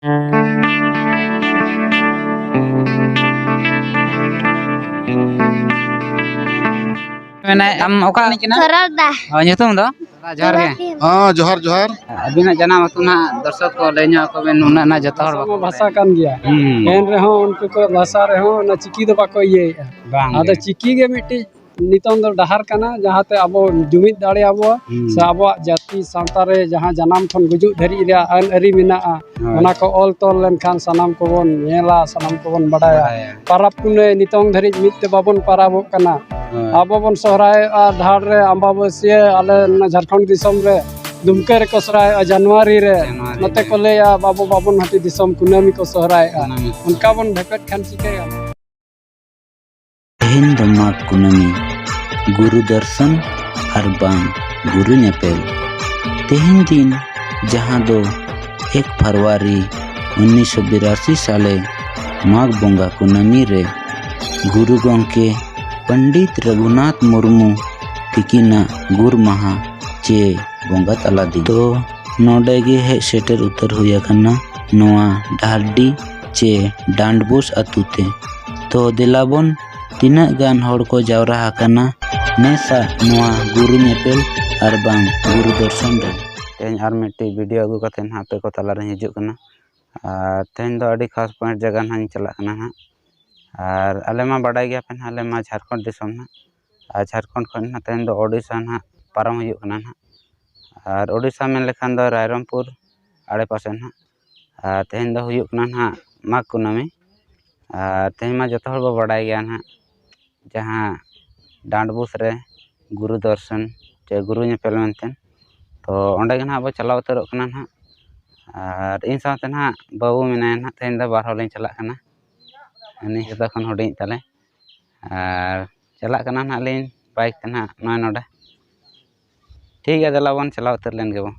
am oka ni kina Sarada. nyutum do johar ge जोहार जोहार abina janam atu na darshak ko lenya ko ben una na jata hor sama bahasa kan gya en reho unku ko bahasa reho na chiki do bako iye bang ado chiki ge miti nitong do dahar kana jahate abo jumit dare abo se abo jati santa re jaha janam thon gujuk dhari ria an ari mina ona ko ol tol len khan sanam ko bon nyela sanam ko bon badaya parap pune nitong dhari mit te babon parabok kana abo bon sohray dhar re ambabasia ale na Jharkhand disam re दुमके रे को सोहराय जनवरी रे नते को ले बाबू बाबन हाथी दिसम कुनामी को सोहराय उनका बन भेकट खान चिकेगा हिंद माग कुनामी गुरु दर्शन और बांग गुरु नेपेल तेहिन दिन जहां दो 1 फरवरी 1982 साले माघ बोंगा कुनामी रे गुरु गोंके पंडित रघुनाथ मुर्मू तिकिना गुर महा चे बोंगा तला दी तो नोडे गे हे सेटर उतर हुया कना नोआ डारडी चे डांडबोस अतुते तो दिलाबन तीना गान हड़ को जावरा हाकना नेसा नोआ गुरु नेपेल और बांग गुरु दर्शन रे तेन आर मिट्टी वीडियो अगु कते ना पे को तला रे हिजुक कना तेन दो अडी खास पॉइंट जगह ना चला कना ना और अले मा बडाई गया पेन अले मा झारखंड दिसम ना झारखंड खन ना तेन दो ओडिशा ना पारम हुयुक कना ना और ओडिशा में लेखान दो रायरंगपुर आड़े पासे ना तेहन दो हुयुक कना ना माघ कुनामी तेहन मा जतो हर बो बडाई गया ना जहां डांडबुस रे गुरु दर्शन चे गुरु नेपेल मेनतेन तो ओंडे गना अब चलाव उतरक कना ना और इन साथे ना बाबू मेनाय ना तेहन दो बार होलिन चला कना अनि जतो खन हुडिं तले और चला कना ना लिन बाइक ते ना नय नोडे ठीक है चला बन चला उतर लेन के बो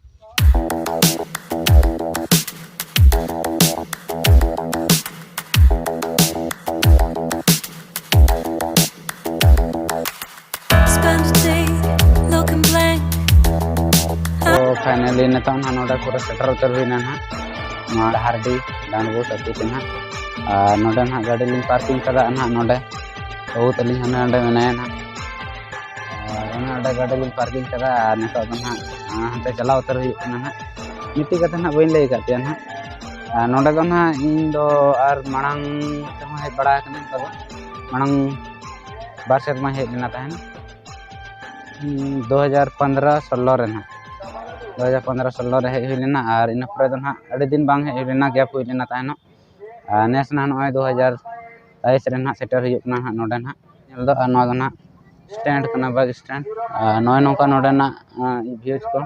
तो फाइनली नता ना नोडा पूरा सेटर उतर हुई ना ना हारडी डांडबोस अति ते ना नोडे ना गाड़ी लिन पार्किंग कदा ना नोडे बहुत अली हने नोडे मेनाय ना गाड़ी लिन पार्किंग कदा नितो दो ना हंते चला उतर हुई ना मिट्टी कते ना बइन लई काते ना नोडे दो ना इन दो आर मांग ते हे बड़ा कने तो मांग बार सेरमा हे लेना ताहन 2015-16 रे ना 2015-16 रे हे लेना और इन पर दो ना अड़ी दिन बांग हे लेना गैप हुई लेना ताहन नेस ना नय 2023 रे ना सेटर हुई ना नोडे ना नेल दो नो दो ना स्टैंड कना बस स्टैंड नय नोका नोडे ना व्यूज को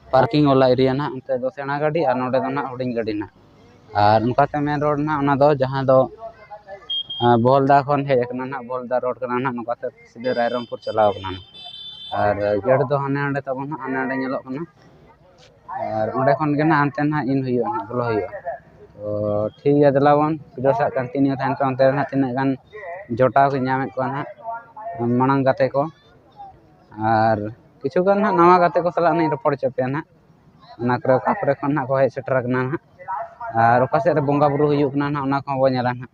पार्किंग वाला एरिया ना अंते दो सेना गाड़ी और नोडे दो ना हुडिंग गाड़ी ना और उनका ते मेन रोड ना ओना दो जहां दो बोलदा खन हे एकना ना बोलदा रोड कना ना नोका ते सीधे रायरंगपुर चलाव कना और गेट दो हने अंडे तब ना हने अंडे नेलो कना और ओंडे खन गे ना अंते ना इन हुयो ना बोलो हुयो तो ठीक है दलावन वीडियो सा कंटिन्यू थान पे अंते ना तिना गान जोटाव को नाम को ना मांग गाते को और किछु गान ना नवा गाते को सला नहीं रपड़ चपे ना ना करे कापरे खन ना को हे सेटर कना ना और ओका से रे बोंगा बुरु हुयुक ना ना ओना को बो नेला ना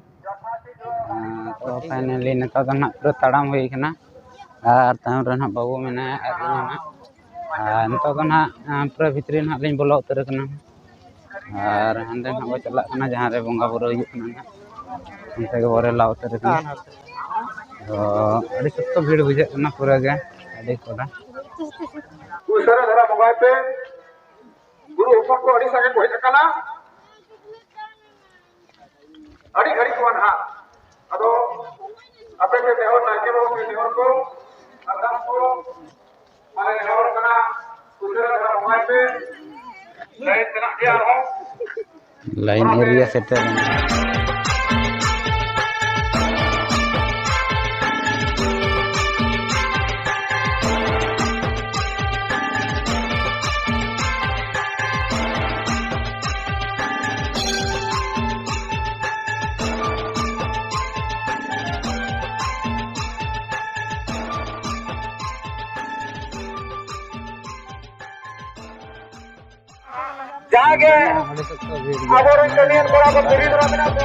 तो फाइनली नता द ना पूरा तड़ाम हुई कना और ताम रे ना बाबू मेना ना नता द ना पूरा भितरी ना लिन बोलो उतर कना और हंदे ना बो चला कना जहां रे बोंगा बुरु हुयुक ना उनते के बोरे ला उतर कना तो अड़ी सख्त भीड़ बुझे ना पूरा गे अड़ी कोड़ा उसरे धरा मोबाइल पे गुरु ऊपर को अड़ी सागे कोई कना अड़ी घड़ी को ना अदो अपे के नेहर ना के नेहर को अदम को माने नेहर कना उसरे धरा मोबाइल पे लाइन कना दिया हो लाइन एरिया सेटर जागे आबोरन कमियन कोड़ा को पुरी तरह मेना को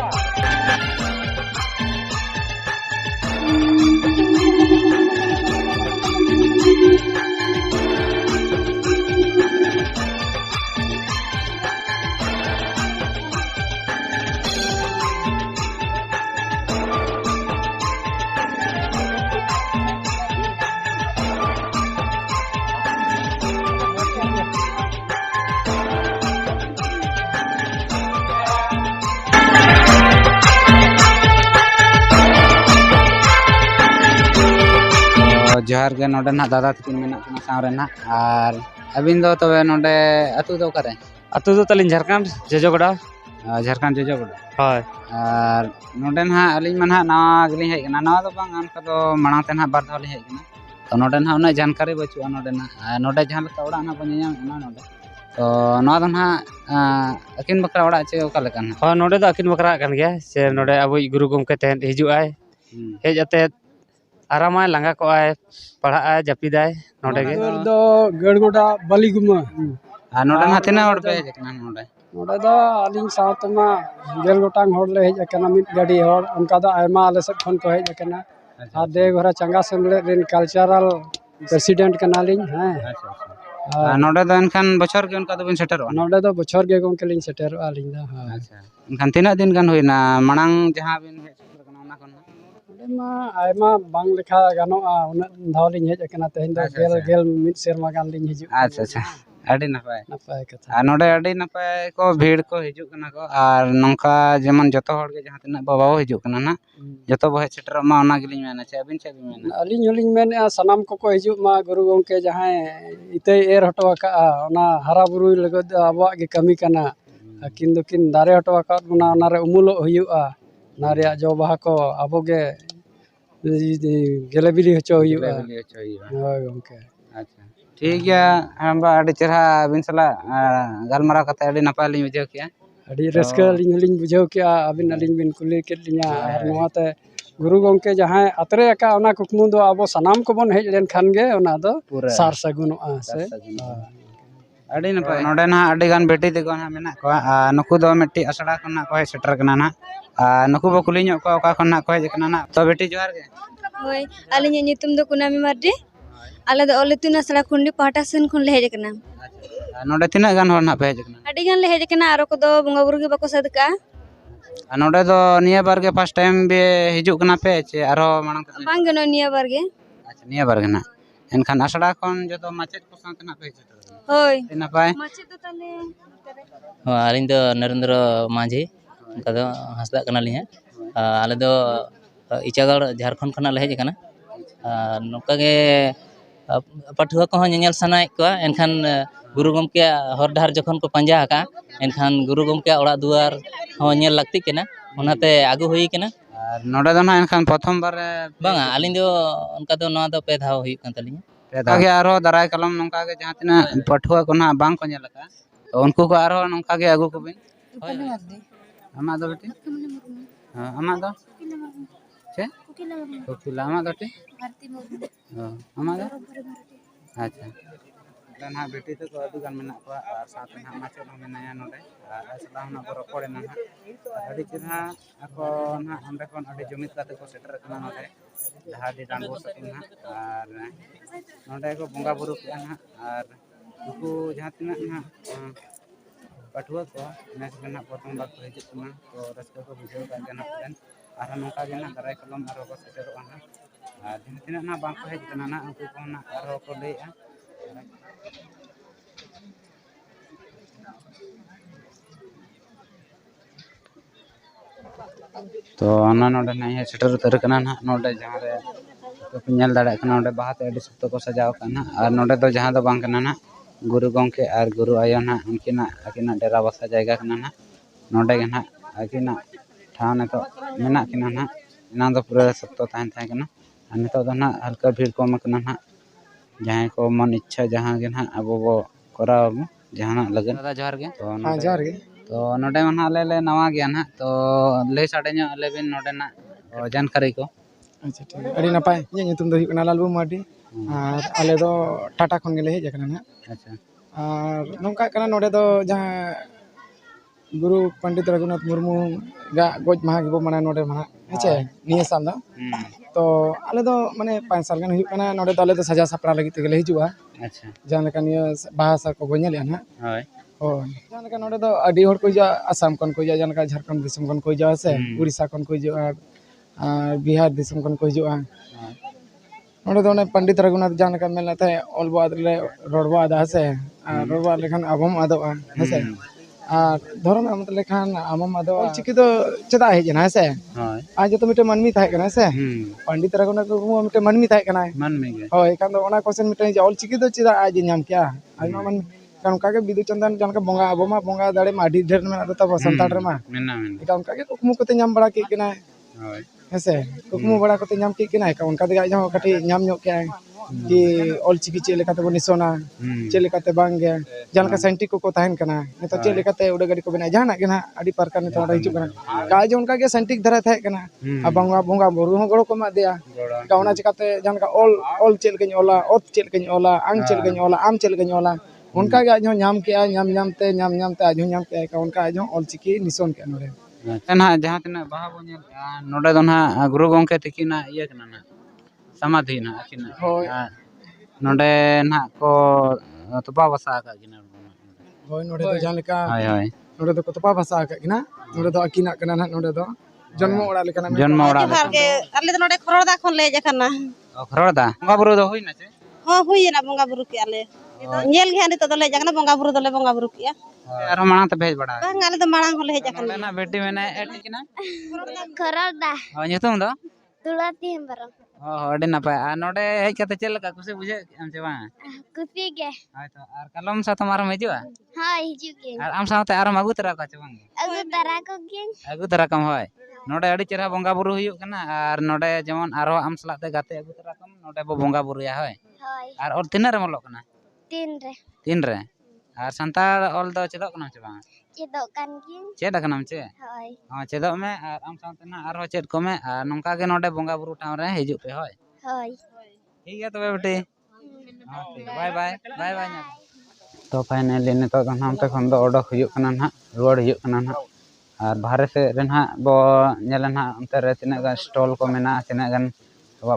जोहार के नोडे ना दादा तकिन मेना कना सावरे ना और अबिन दो तबे नोडे अतु दो करे अतु दो तलिन झारखंड जजोगड़ा झारखंड जोजोगड़ा हाय और नोडे ना अलिन मन नवा गली हेज कना नवा दो बांग अनका दो मांग ते ना बार धाव li हेज कना तो नोडे ना उना जानकारी बचुआ नोडे ना नोडे जहां लका ओड़ा ना बन ᱧᱟᱢ ना नोडे तो नवा दो ना अकिन बकरा ओड़ा चे ओका लेका ना हां नोडे दो अकिन बकरा कान गया से नोडे अबो गुरु गमके तहन हिजु आय हेज अते आरामाय लांगा को आय पढ़ा आय जपिदाय नोडे गे दो गड़गोड़ा बलिगुमा नोडे ना तिना हड़ पे हेज कना नोडे नोडे दो अलिंग सावतमा गेल गोटांग हड़ ले हेज कना मिट गाड़ी हड़ उनका दो आयमा आले सेट खन को हेज कना आ देवघरा चंगा सेमले रिन कल्चरल प्रेसिडेंट कनालिंग हैं नोडे दो एनखान बछर के उनका दो बिन सेटरो नोडे दो बछर गे गमके लिंग सेटेरो आलिंग दा हां अच्छा एनखान तिना दिन गान होइना मांग जहां बिन हेज कना ओना कोन मा आयमा बांग लेखा गानोआ उना धाव लिंग हेज कना तेहिन दो गेल गेल मिट सेरमा गान लिंग हिजु अच्छा अच्छा अड़ी नपाय नपाय कथा नोडे अड़ी नपाय को भीड़ को हिजु कना को और नोंका जेमन जतो हड़ के जहां तिना बाबा हिजु कना ना जतो बहे सेटर मा ओना गिलिन मेना चे अबिन चे मेना अलिंग होलिंग मेने सनाम को हिजु मा गुरु गमके जहां इतै एर हटवा का ओना हरा बुरु लगद आबवा के कमी कना किन दोकिन दारे हटवा का ओना ओना रे उमुलो हुयुआ नारिया जो बाहा को आबोगे गेलेबिली हचो हुयुआ होय गमके अच्छा ठीक गया हम अड़ी चेहरा अबिन सला गालमारा कते अड़ी नपाय लिन बुझाव किया अड़ी रस्का लिंग लिंग बुझाव किया अबिन अलिंग बिन कुली के लिया और नोते गुरु गमके जहां अतरे का ओना कुकमु दो आबो सनाम को बन हेज लेन खान गे ओना दो सार सगुनोआ से अड़ी नपाय नोडे ना अड़ी गान बेटी ते कोना मेना को नुकु दो मिट्टी असड़ा कोना को सेटर कना ना नुकु बो कुली ᱧᱚᱜ को ओका कोना को हेज कना ना तो बेटी जोहार गे होय अलिᱧ ᱧᱩᱛᱩᱢ ᱫᱚ ᱠᱩᱱᱟᱢᱤ ᱢᱟᱨᱰᱤ आले दो ओलेतुन आसड़ा खुंडी पाटा सेन खुन ले हेज कना नोडे तिना गान हर ना पे हेज कना अडी गान ले हेज कना आरो को दो बंगा बुरु गे बाको सद का नोडे दो निया बार के फर्स्ट टाइम बे हिजु कना पे चे आरो मांग बांग गनो निया बार गे अच्छा निया बार के ना एनखान असड़ा कोन जतो माचेत को साथ ना पे होय तिना पाए माचे दो ताले आलिन दो नरेंद्र माझी उनका दो हंसदा कना लिया आले दो इचागढ़ झारखंड खना ले हेज कना नोका गे पठुआ को नेल सनाय को एनखान गुरु गमके हर डहर जखन को पंजा का एनखान गुरु गमके ओड़ा दुआर हो नेल लगती केना ओनाते आगु होई केना और नोडे दो ना एनखान प्रथम बार बांगा आलिन दो उनका दो नवा दो पे धाव होई कान तलिया आगे आरो दाराय कलम नोंका के जहां तिना पठुआ को ना बांग को नेलका तो उनको को आरो नोंका के आगु को बिन अमा दो बेटी हां अमा दो चे कोकिला अमा दो टे भारती मुर्मू अमा दो अच्छा ना बेटी तो को अदु गान मेना को और साथ ना माचे न मेनाया नोडे असला ना को रपड़े ना अडी चिन्हा ako ना अंदे कोन अडी जुमित काते को सेटर कना नोडे जहां दि डांगो सकिन ना और नोडे को बंगा बुरु के ना और उनको जहां तिना ना पठुआ को नेस ना प्रथम बार को हिजु ना तो रस्ता को बुझाव का जना पेन और नोका जना दाराय कलम आरो को सेटरो ना और तिना ना बांग को हेज कना ना उनको को ना आरो को लेया तो ना नोडे ना हे सेटर उतर कना ना नोडे जहां रे तो पिनल दाड़ा कना नोडे बाहाते अडी सप्तो को सजाव कना और नोडे तो जहां दो बांग कना ना गुरु गमके और गुरु आयो ना उनकिना अकिना डेरा बसा जायगा कना ना नोडे गे ना अकिना ठाने तो मेना किना ना इना दो पूरा सप्तो ताहन थाय कना और नितो दो ना हल्का भीड़ कम कना ना जहां को मन इच्छा जहां गे ना अब बो कराव जहां लगन दादा जोहार गे तो हां जोहार गे तो नोडे मन आले ले नवा गया ना तो ले साडे ᱧᱚᱜ आले बिन नोडे ना जानकारी को अच्छा ठीक अड़ी नपाय ᱧᱩᱛᱩᱢ ᱫᱚ ᱦᱩᱭᱩᱜ ᱠᱟᱱᱟ ᱞᱟᱞᱵᱩ ᱢᱟᱨᱰᱤ और आले दो टाटा खन गेले हेज कना ना अच्छा ᱟᱨ ᱱᱚᱝᱠᱟᱜ ᱠᱟᱱᱟ ᱱᱚᱰᱮ ᱫᱚ ᱡᱟᱦᱟᱸ ᱜᱩᱨᱩ ᱯᱚᱱᱰᱤᱛ ᱨᱚᱜᱷᱩᱱᱟᱛᱷ ᱢᱩᱨᱢᱩ ᱜᱟᱜ ᱜᱚᱡ ᱢᱟᱦᱟ ᱜᱮᱵᱚ ᱢᱟᱱᱟᱣ ᱱᱚᱰᱮ ᱢᱟ ᱦᱮᱸᱪᱮ ᱱᱤᱭᱟᱹ ᱥᱟᱞ ᱫᱚ ᱛᱚ ᱟᱞᱮ ᱫᱚ ᱢᱟᱱᱮ 5 ᱥᱟᱞ ᱜᱟᱱ ᱦᱩᱭᱩᱜ ᱠᱟᱱᱟ ᱱᱚᱰᱮ ᱫᱚ ᱟᱞᱮ ᱫᱚ ᱥᱟᱡᱟᱣ ᱥᱟᱯᱲᱟᱣ ᱞᱟᱹᱜᱤᱫ ᱛᱮᱜᱮᱞᱮ ᱦᱤᱡᱩᱜᱼᱟ ᱟᱪᱪᱷᱟ ᱡᱟᱦᱟᱸ ᱞᱮᱠᱟ ᱱᱤᱭᱟᱹ ᱵᱟᱦᱟ ᱥᱟᱞ ᱠᱚ ᱵᱚᱱ ᱧᱮᱞᱮᱜᱼᱟ ᱱᱟᱦᱟᱜ ᱦᱳᱭ ᱦᱳᱭ ᱡᱟᱦᱟᱸ ᱞᱮᱠᱟ ᱱᱚᱰᱮ ᱫᱚ ᱟᱹᱰᱤ ᱦᱚᱲ ᱠᱚ ᱦᱤᱡᱩᱜᱼᱟ ᱟᱥᱟᱢ ᱠᱷᱚᱱ ᱠᱚ ᱦᱤᱡᱩᱜᱼᱟ ᱡᱟᱦᱟᱸ ᱞᱮᱠᱟ ᱡᱷᱟᱲᱠᱷᱚᱸᱰ ᱫᱤᱥᱚᱢ ᱠᱷᱚᱱ ᱠᱚ ᱦᱤᱡᱩᱜᱼᱟ ᱥᱮ ᱩᱲᱤᱥᱥᱟ ᱠᱷᱚᱱ ᱠᱚ ᱦᱤᱡᱩᱜᱼᱟ ᱟᱨ ᱵᱤᱦᱟᱨ ᱫᱤᱥᱚᱢ ᱠᱷᱚᱱ ᱠᱚ ᱦᱤᱡᱩᱜᱼᱟ ᱱᱚᱰᱮ ᱫᱚ ᱚᱱᱮ ᱯᱚᱱᱰᱤᱛ ᱨᱚᱜᱷᱩᱱᱟᱛᱷ ᱡᱟᱦᱟᱸ ᱞᱮᱠᱟ ᱢᱮᱱ ᱞᱮᱫ ᱛᱟᱦᱮᱸᱫ ᱚᱞ ᱵᱚ ᱟᱫ ᱞᱮ ᱨᱚᱲ ᱵᱚ ᱟᱫᱟ ᱦᱮᱸᱥᱮ ᱟᱨ ᱨᱚᱲ ᱵᱚ ᱟᱫ ᱞᱮᱠᱷᱟᱱ ᱟᱵᱚ ᱦᱚᱸ ᱟᱫᱚᱜᱼᱟ ᱦᱮᱸᱥᱮ ᱟᱨ ᱫᱷᱚᱨᱚᱢ ᱟᱫ ᱞᱮᱠᱷᱟᱱ ᱟᱢ ᱦᱚᱢ ᱟᱫᱚᱜᱼᱟ ᱚᱞᱪᱤᱠᱤ ᱫᱚ ᱪᱮᱫᱟᱜ ᱦᱮᱡ ᱮᱱᱟ ᱦᱮᱸᱥᱮ ᱦᱳᱭ ᱟᱡ ᱡᱚᱛᱚ ᱢᱤᱫᱴᱮᱱ ᱢᱟᱹᱱᱢᱤ ᱛᱟᱦᱮᱸ ᱠᱟᱱᱟ ᱦᱮᱸᱥᱮ ᱯᱚᱱᱰᱤᱛ ᱨᱚᱜᱷᱩᱱᱟᱛᱷ ᱢᱩᱨᱢᱩ ᱢᱤᱫᱴᱮᱱ ᱢᱟᱹᱱᱢᱤ ᱛᱟᱦᱮᱸ ᱠᱟᱱᱟᱭ ᱢᱟᱹᱱᱢᱤ ᱜᱮ ᱦᱳᱭ ᱮᱱᱠᱷᱟᱱ ᱫᱚ ᱚᱱᱟ ᱠᱚᱥᱮᱱ ᱢᱤᱫᱴᱮᱱ ᱚᱞᱪᱤᱠᱤ ᱫᱚ ᱪᱮᱫᱟᱜ ᱟᱡ ᱧᱟᱢ ᱠᱮᱜᱼᱟ ᱟᱭᱢᱟ ᱢᱟᱹᱱᱢᱤ ᱚᱱᱠᱟᱜᱮ ᱵᱤᱫᱩ ᱪᱟᱸᱫᱟᱱ ᱡᱟᱦᱟᱸ ᱞᱮᱠᱟ ᱵᱚᱸᱜᱟ ᱟᱵᱚ ᱢᱟ ᱵᱚᱸᱜᱟ ᱫᱟᱲᱮ ᱢᱟ ᱟᱹᱰᱤ ᱰᱷᱮᱨ ᱢᱮᱱᱟᱜ ᱛᱟᱵᱚ ᱥᱟᱱᱛᱟᱲ ᱨᱮᱢᱟ ᱢᱮᱱᱟᱜᱼᱟ ᱮᱱᱠᱷᱟᱱ ᱚᱱᱠᱟᱜᱮ ᱠᱩᱠᱢᱩ ᱠᱚᱛᱮ ᱧᱟᱢ ᱵᱟᱲᱟ ᱠᱮᱫ ᱠᱤᱱᱟᱭ ᱦᱳᱭ ᱦᱮᱸᱥᱮ ᱠᱩᱠᱢᱩ ᱵᱟᱲᱟ ᱠᱟᱛᱮ ᱧᱟᱢ ᱠᱮᱫ ᱠᱤᱱᱟᱭ ᱚᱱᱠᱟ ᱛᱮᱜᱮ ᱟᱡ ᱦᱚᱸ ᱠᱟᱹᱴᱤᱡ ᱧᱟᱢ ᱧᱚᱜ ᱠᱮᱜᱼᱟᱭ ᱠᱤ ᱚᱞᱪᱤᱠᱤ ᱪᱮᱫ ᱞᱮᱠᱟ ᱛᱮᱵᱚᱱ ᱱᱤᱥᱚᱱᱟ ᱪᱮᱫ ᱞᱮᱠᱟᱛᱮ ᱵᱟᱝᱜᱮ ᱡᱟᱦᱟᱸ ᱞᱮᱠᱟ ᱥᱟᱭᱮᱱᱴᱤᱥᱴ ᱠᱚᱠᱚ ᱛᱟᱦᱮᱱ ᱠᱟᱱᱟ ᱱᱤᱛᱚᱜ ᱪᱮᱫ ᱞᱮᱠᱟᱛᱮ ᱩᱰᱟᱹᱜ ᱜᱟᱹᱰᱤ ᱠᱚ ᱵᱮᱱᱟᱣ ᱡᱟᱦᱟᱱᱟᱜ ᱜᱮ ᱱᱟᱦᱟᱜ ᱟᱹᱰᱤ ᱯᱨᱚᱠᱟᱨ ᱱᱤᱛᱚᱜ ᱚᱸᱰᱮ ᱦᱤᱡᱩᱜ ᱠᱟᱱᱟ ᱟᱡ ᱦᱚᱸ ᱚᱱᱠᱟᱜᱮ ᱥᱟᱭᱮᱱᱴᱤᱥᱴ ᱫᱷᱟᱨᱟ ᱛᱟᱦᱮᱸ ᱠᱟᱱᱟ ᱟᱨ ᱵᱚᱸᱜᱟ ᱵᱩᱨᱩ ᱦᱚᱸ ᱜᱚᱲᱚ ᱠᱚ ᱮᱢᱟ ᱫᱮᱭᱟ ᱚᱱᱟ ᱪᱤᱠᱟᱛᱮ ᱡᱟᱦᱟᱸ ᱞᱮᱠᱟ ᱚᱞ ᱪᱮᱫ ᱞᱮᱠᱟᱧ ᱚᱞᱟ ᱚᱛ ᱪᱮᱫ ᱞᱮᱠᱟᱧ ᱚᱞᱟ ᱟᱝ ᱪᱮᱫ ᱞᱮᱠᱟᱧ ᱚᱞᱟ ᱟᱢ ᱪᱮᱫ ᱞᱮᱠᱟᱧ ᱚᱞᱟ ᱚᱱᱠᱟᱜᱮ ᱟᱡ ᱦᱚᱸ ᱧᱟᱢ ᱠᱮᱜᱼᱟᱭ ᱧᱟᱢᱛᱮ ᱟᱡ ᱦᱚᱸ ᱧᱟᱢ ᱠᱮᱜᱼᱟᱭ ᱚᱱᱠᱟ ᱟᱡ ᱦᱚᱸ ᱚᱞᱪᱤᱠᱤ ᱱᱤᱥᱚᱱ ᱠᱮᱜᱼᱟ ᱱᱚᱰᱮ ᱱᱟᱦᱟᱜ ᱡᱟᱦᱟᱸ ᱛᱤᱱᱟᱹᱜ ᱵᱟᱦᱟ ᱵᱚᱱ ᱧᱮᱞᱮᱜᱼᱟ ᱱᱚᱰᱮ ᱫᱚ ᱱᱟᱦᱟᱜ ᱜᱩᱨᱩ ᱜᱚᱢᱠᱮ ᱛᱤᱠᱤᱱᱟᱜ ᱤᱭᱟᱹ ᱠᱟᱱᱟ ᱱᱟᱦᱟᱜ ᱥᱚᱢᱟᱫᱷᱤ ᱱᱟᱦᱟᱜ ᱟᱹᱠᱤᱱᱟᱜ ᱦᱳᱭ ᱟᱨ ᱱᱚᱰᱮ ᱱᱟᱦᱟᱜ ko ᱛᱚᱯᱟ ᱵᱟᱥᱟ ᱟᱠᱟᱫ ᱠᱤᱱᱟ ᱦᱳᱭ ᱱᱚᱰᱮ ᱫᱚ ᱡᱟᱦᱟᱸ ᱞᱮᱠᱟ ᱦᱳᱭ ᱦᱳᱭ ᱱᱚᱰᱮ ᱫᱚᱠᱚ ᱛᱚᱯᱟ ᱵᱷᱟᱥᱟ ᱟᱠᱟᱫ ᱠᱤᱱᱟ ᱱᱚᱰᱮ ᱫᱚ ᱟᱹᱠᱤᱱᱟᱜ ᱠᱟᱱᱟ ᱱᱟᱦᱟᱜ ᱱᱚᱰᱮ ᱫᱚ ᱡᱚᱱᱢᱚ ᱚᱲᱟᱜ ᱞᱮᱠᱟᱱᱟᱜ ᱡᱚᱱᱢᱚ ᱚᱲᱟᱜ ᱡᱚᱦᱟᱨ ᱜᱮ ᱟᱞᱮ ᱫᱚ ᱱᱚᱰᱮ ᱠᱷᱚᱨᱚᱲᱫᱟ ᱠᱷᱚᱱ ᱞᱮ ᱦᱮᱡ ᱟᱠᱟᱱᱟ ᱨᱚᱲᱫᱟ ᱵᱚᱸᱜᱟ ᱵᱩᱨᱩ ᱫᱚ ᱦᱩᱭᱱᱟ ᱪᱮ ᱦᱚᱸ ᱦᱩᱭᱮᱱᱟ ᱵᱚᱸᱜᱟ ᱵᱩᱨᱩ ᱠᱮᱜᱼᱟ ᱞᱮ ᱧᱮᱞ ᱜᱮ ᱦᱟᱸᱜ ᱱᱤᱛᱚᱜ ᱫᱚᱞᱮ ᱦᱮᱡ ᱟᱠᱟᱱᱟ ᱵᱚᱸᱜᱟ ᱵᱩᱨᱩ ᱫᱚᱞᱮ ᱵᱚᱸᱜᱟ ᱵᱩᱨᱩ ᱠᱮᱜᱼᱟ ᱟᱨᱦᱚᱸ ᱢᱟᱲᱟᱝ ᱛᱮᱯᱮ ᱦᱮᱡ ᱵᱟᱲᱟ ᱵᱟᱝ ᱟᱞᱮ ᱫᱚ ᱢᱟᱲᱟᱝ ᱦᱚᱸᱞᱮ ᱦᱮᱡ ᱟᱠᱟᱱᱟ ᱱᱚᱰᱮᱱᱟᱜ ᱵᱮᱴᱤ ᱢᱮᱱᱟᱭᱟ ᱴᱤᱠᱤᱱᱟ ᱠᱷᱚᱨᱚᱲᱫᱟ ᱧᱩᱛᱩᱢ ᱫᱚ ᱛᱩᱞᱟᱹᱛᱤ ᱦᱮᱢᱵᱨᱚᱢ ᱟᱹᱰᱤ ᱱᱟᱯᱟᱭ ᱟᱨ ᱱᱚᱰᱮ ᱦᱮᱡ ᱠᱟᱛᱮ ᱪᱮᱫ ᱞᱮᱠᱟ ᱠᱩᱥᱤ ᱵᱩᱡᱷᱟᱹᱜ ᱟᱢ ᱪᱮ ᱵᱟᱝ ᱠᱩᱥᱤ ᱜᱮ ᱦᱳᱭᱛᱚ ᱟᱨ ᱠᱟᱞᱚᱢ ᱥᱟᱛᱚᱢ ᱟᱨᱦᱚᱢ ᱦᱤᱡᱩᱜᱼᱟ ᱦᱳᱭ ᱦᱤᱡᱩᱜ ᱜᱮ ᱟᱨ ᱟᱢ ᱥᱟᱶᱛᱮ ᱟᱨᱦᱚᱢ ᱟᱹᱜᱩ ᱛᱚᱨᱟ ᱠᱚᱣᱟ ᱪᱮ ᱵᱟᱝ ᱟᱹᱜᱩ ᱛᱟᱨᱟ ᱠᱚᱜᱮᱧ ᱟᱹᱜᱩ ᱛᱚᱨᱟ ᱠᱚᱢ ᱦᱳᱭ ᱱᱚᱰᱮ ᱟᱹᱰᱤ ᱪᱮᱦᱨᱟ ᱵᱚᱸᱜᱟ ᱵᱩᱨᱩ ᱦᱩᱭᱩᱜ ᱠᱟᱱᱟ ᱟᱨ ᱱᱚᱰᱮ ᱡᱮᱢᱚᱱ ᱟᱨᱦᱚᱸ ᱟᱢ ᱥᱟᱞᱟᱜ ᱛᱮ ᱜᱟᱛᱮ ᱟᱹᱜᱩ ᱛᱚᱨᱟ ᱠᱚᱢ ᱱᱚᱰᱮ ᱵᱚ ᱵᱚᱸᱜᱟ ᱵᱩᱨᱩᱭᱟ ᱦᱳᱭ ᱦᱳᱭ ᱟᱨ ᱚᱞ ᱛᱤᱱᱟᱹᱜ ᱨᱮᱢ ᱚᱞᱚᱜ ᱠᱟᱱᱟ 3 ᱨᱮ 3 ᱨᱮ ᱟᱨ ᱥᱟᱱᱛᱟᱲ ᱚᱞ ᱫᱚ ᱪᱮᱫᱚᱜ ᱠᱟᱱᱟᱢ ᱪᱮ ᱵᱟᱝ ᱪᱮᱫᱚᱜ ᱠᱟᱱ ᱜᱤᱭᱟᱹᱧ ᱪᱮᱫ ᱟᱠᱟᱱᱟᱢ ᱪᱮ ᱦᱳᱭ ᱪᱮᱫᱚᱜ ᱢᱮ ᱟᱨ ᱟᱢ ᱥᱟᱶᱛᱮ ᱱᱟᱦᱟᱜ ᱟᱨᱦᱚᱸ ᱪᱮᱫ ᱠᱚᱢᱮ ᱟᱨ ᱱᱚᱝᱠᱟ ᱜᱮ ᱱᱚᱰᱮ ᱵᱚᱸᱜᱟ ᱵᱩᱨᱩ ᱴᱷᱟᱶ ᱨᱮ ᱦᱤᱡᱩᱜ ᱯᱮ ᱦᱳᱭ ᱦᱳᱭ ᱴᱷᱤक गया तबे बेटी बाय बाय बाय बाय तो फाइनली नितो दो नामते खन दो ओडक हुयुग कना ना रुवाड़ हुयुग कना ना और बाहरे से रे ना बो नेला ना अंते रे तिना गान स्टॉल को मेना तिना गान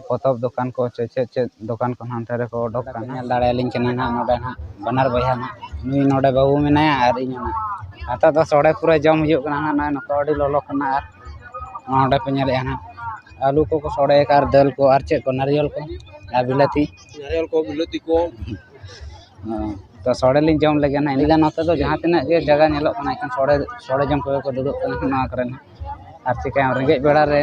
पतब दुकान को चे दुकान को अंते रे को ओडक कना नेल दाड़े लिंग कना ना नोडे ना बनार बया ना नुई नोडे बाबू मेनाया और इन ना आता तो सोडे पूरा जम हुयुग कना ना नको अडी ललो कना और नोडे पे नेले ना आलू को सोडे कार दाल को और चे को नारियल को बिलाती को तो सोडे लिंग जम लगे ना इनगा नोते तो जहां तिना के जगह नेलो कना एखन सोडे जम को दुदुक कना ना करे ना और चिका रेगे बेड़ा रे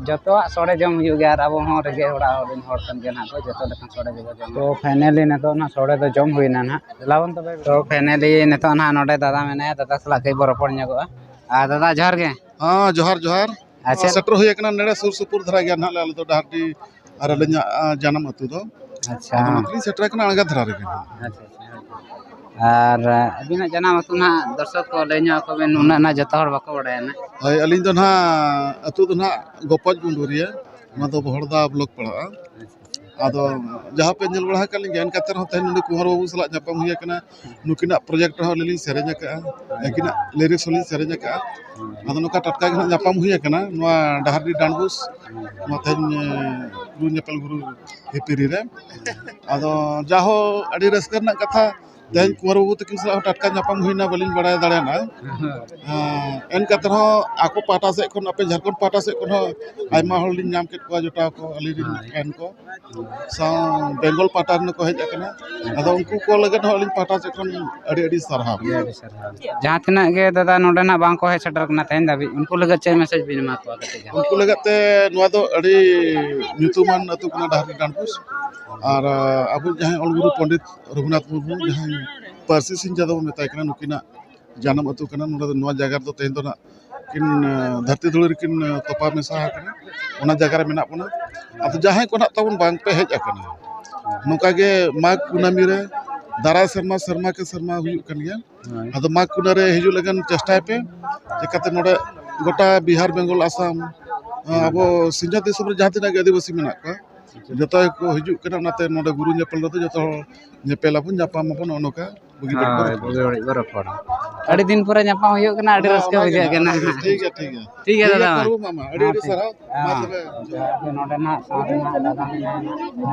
जतो सोडे जम हुयुग गया और अब हो रेगे होड़ा और हर कन के ना को जतो लेखन सोडे जगह तो फाइनली नेतो ना सोडे तो जम हुइना ना लावन तो फाइनली नेतो ना नोडे दादा मेनाया दादा सला कई बो रपड़ न्यागोआ आ दादा जोहार गे हाँ जोहार जोहार अच्छा सेटर हुई कना नेड़े सुर सुपुर धरा गया ना आले तो डाहटी और अलिया जानम अतु दो अच्छा नकली सेटर कना अणगा धरा रे अच्छा और अबिना जाना अतु ना दर्शक को लैनो को बेन उना ना जतो हर बाको बडाय ना हय अलिन दो ना अतु दो ना गोपज गुंडुरिया ना दो बहड़दा ब्लॉक पड़ा आदो जहाँ पे नेल बड़ा कलिन ज्ञान कतर हो तहन कुमार बाबू सला जापाम हुई कना नुकिना प्रोजेक्ट हो लिली सेरेज का एकिना लिरिक्स होली सेरेज का आदो नका टटका के जापाम हुई कना नवा डहारडी डांडबुस नवा तहन गुरु नेपल गुरु हेपिरी रे आदो जाहो अडी रस्कर ना कथा तहन कुमार बाबू तकिन सला टटका जापाम हुईना बलिन बड़ाय दाड़ेना एन कतर हो आको पाटा से कोन अपे झारखंड पाटा से कोन आयमा हol लिन नाम के को जोटा को अलिन एन को सा बेंगल पाटा न को हेज कना आदो उनको को लगन हो लिन पाटा से कोन अडी अडी सरहा जहां तना के दादा नोडे ना बांग को हे सेटर कना तहन दाबी उनको लगे चे मैसेज बिन मा को कते उनको लगते नवा दो अडी nyutuman अतु कना डाहरी डांडपुस और अब जहां अलगुरु पंडित रघुनाथ मुर्मू जहां पारसी सिंह जादव मेताय कना नुकिना जानम अतु कना नोडे नवा जगह दो तेन दो ना किन धरती धुली किन तोपा मेसा कना ओना जगह रे मेना पना अब जहां को ना तबन बांग पे हेज कना नोका गे माघ कुनामी रे दारा शर्मा शर्मा के शर्मा हुई कन गया अद माघ कुना रे हिजु लगन चेष्टा पे चिकाते नोडे गोटा बिहार बेंगल आसाम अब सिंजा दिसम रे जहां तना के आदिवासी मेना का जतो को हिजु कना नाते नोडे गुरु नेपल रे जतो नेपेल अपन जापाम अपन ओनोका बुगी बड़ी ᱦᱳᱭ ᱵᱩᱜᱤ ᱵᱟᱹᱲᱤᱡ ᱵᱚ ᱨᱚᱯᱚᱲᱟ ᱟᱹᱰᱤ ᱫᱤᱱ ᱯᱚᱨᱮ ᱧᱟᱯᱟᱢ ᱦᱩᱭᱩᱜ ᱠᱟᱱᱟ ᱟᱹᱰᱤ ᱨᱟᱹᱥᱠᱟᱹ ᱵᱩᱡᱷᱟᱹᱜ ᱠᱟᱱᱟ ᱴᱷᱤक है ᱴᱷᱤक है ᱴᱷᱤक ᱜᱮᱭᱟ ᱫᱟᱫᱟ ᱠᱚᱨᱵᱚ ᱢᱟᱢᱟ ᱟᱹᱰᱤ ᱟᱹᱰᱤ ᱥᱟᱨᱦᱟᱣ ᱢᱟ ᱛᱚᱵᱮ ᱱᱚᱰᱮᱱᱟᱜ ᱥᱟᱶᱨᱮᱱᱟᱜ ᱫᱟᱫᱟ ᱢᱮᱱᱟᱭᱟ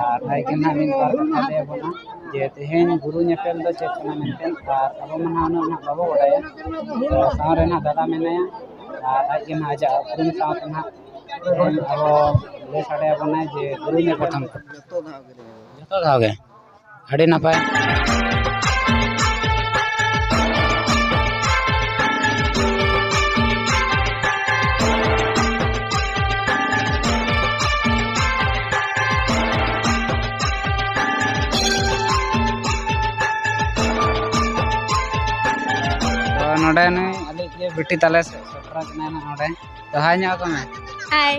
ᱟᱨ ᱟᱡ ᱜᱮ ᱱᱟᱦᱟᱜ ᱢᱤᱫ ᱵᱟᱨ ᱠᱟᱛᱷᱟ ᱞᱟᱹᱭ ᱟᱵᱚᱱᱟ ᱡᱮ ᱛᱮᱦᱮᱧ ᱜᱩᱨᱩ ᱧᱮᱯᱮᱞ ᱫᱚ ᱪᱮᱫ ᱠᱟᱱᱟ ᱢᱮᱱᱛᱮ ᱟᱨ ᱟᱵᱚ ᱢᱟ ᱱᱟᱦᱟᱜ ᱩᱱᱟᱹᱜ ᱱᱟᱦᱟᱜ ᱵᱟᱵᱚ ᱵᱟᱰᱟᱭᱟ ᱥᱟᱶᱨᱮᱱᱟᱜ ᱫᱟᱫᱟ ᱢᱮᱱᱟᱭᱟ ᱟᱨ ᱟᱡ ᱜᱮ ᱱᱟᱦᱟᱜ ᱟᱡᱟᱜ ᱩᱯᱨᱩᱢ ᱥᱟᱶᱛᱮ ᱱᱟᱦᱟᱜ ᱛᱮᱦᱮᱧ ᱟᱵᱚ ᱞᱟᱹᱭ ᱥᱟᱰᱮ ᱟᱵᱚᱱᱟᱭ ᱡᱮ ᱜᱩᱨᱩ ᱧᱮᱯᱮᱞ ᱡᱚᱛᱚ ᱫᱷᱟᱣ ᱜᱮ ᱟᱹᱰᱤ ᱱᱟᱯᱟᱭ नोडे अली बेटी ताले सेटरा कना नोडे तो हाय ᱧᱚᱜ कमे हाय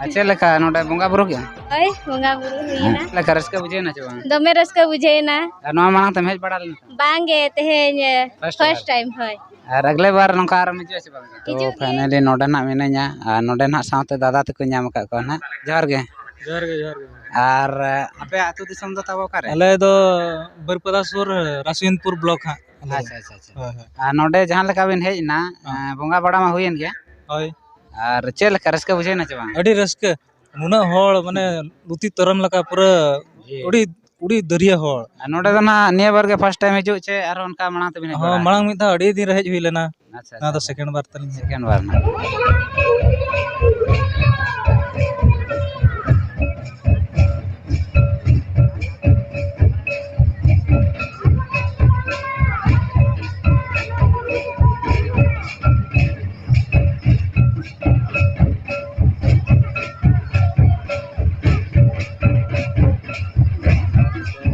अच्छा लेका नोडे बंगा बुरु के ओय बंगा बुरु हुइना लेका रस्का बुझेना चे बांग दमे रस्का बुझेना नो मांग तम हेज पड़ा लेना बांगे तेहेñ फर्स्ट टाइम होय और अगले बार नोका आर मिजो से बांग तो फाइनली नोडे ना मिनैया और नोडे ना साथे दादा तको ᱧᱟᱢ का को ना जोहार गे और आपे आतु दिसम दो तबो करे अले दो बरपदा सुर रासविनपुर ब्लॉक हा अच्छा अच्छा अच्छा नोडे जहां लेका बिन हेज ना बंगा बड़ा मा हुयन गया होय और चेल लेका रस्का बुझेना चे बांग अडी रस्के नुना होड़ माने लुती तरम लका पूरा उड़ी उड़ी दरिया होड़ नोडे दो ना निया बार के फर्स्ट टाइम हिजु चे और उनका मणा तबिन हां मणांग मिदा अडी दिन रहेज हुई लेना अच्छा ना तो सेकंड बार तलिन सेकंड बार ना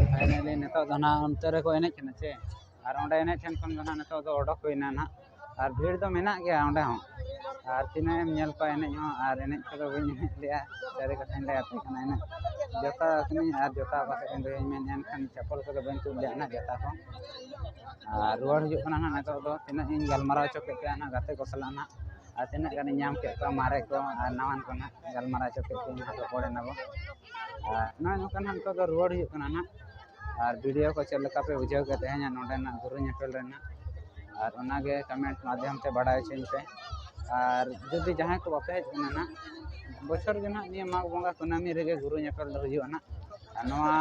फाइनली नेता दो ना अंतर को एने कना चे और ओंडे एने ठन खन दो ना नेता दो ओडक होइना ना और भीड़ दो मेना गया ओंडे हो और तिना एम नेल को एने हो और एने को बइन लिया सारे कथन ले आते कना एने जोता कनी और जोता पासे इन दो मेन एन खन चप्पल को बइन तु ले ना जोता को और रोड हिजु कना ना नेता दो तिना इन गलमारा चोके के ना गाते को सला ना और तिना गन ᱧᱟᱢ के को मारे को और नवान को ना गलमारा चोके के ना तो पड़े ना ना नोका ना तो रोड हिजु कना ना और वीडियो को चल लका पे बुझाव के तेहन नोडे ना गुरु ñepel रेना और ओनागे कमेंट माध्यम से बढ़ाई छिन पे और जदि जहां को बापे कना ना बछर के ना निया माग बंगा कुनामी रेगे गुरु ñepel दो हुयो ना नोआ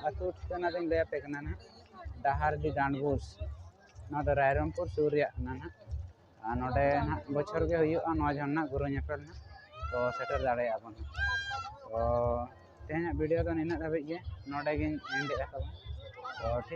अतु ठिकाना दिन ले पे कना ना डाहारडी डांडबुस ना दो रायरंगपुर सूर्या ना ना नोडे ना बछर के हुयो नोआ जन ना गुरु ñepel ना तो सेटर दाड़े आबन तो तेहन वीडियो तो निना धाबे गे नोडे गिन एंड तो ठीक।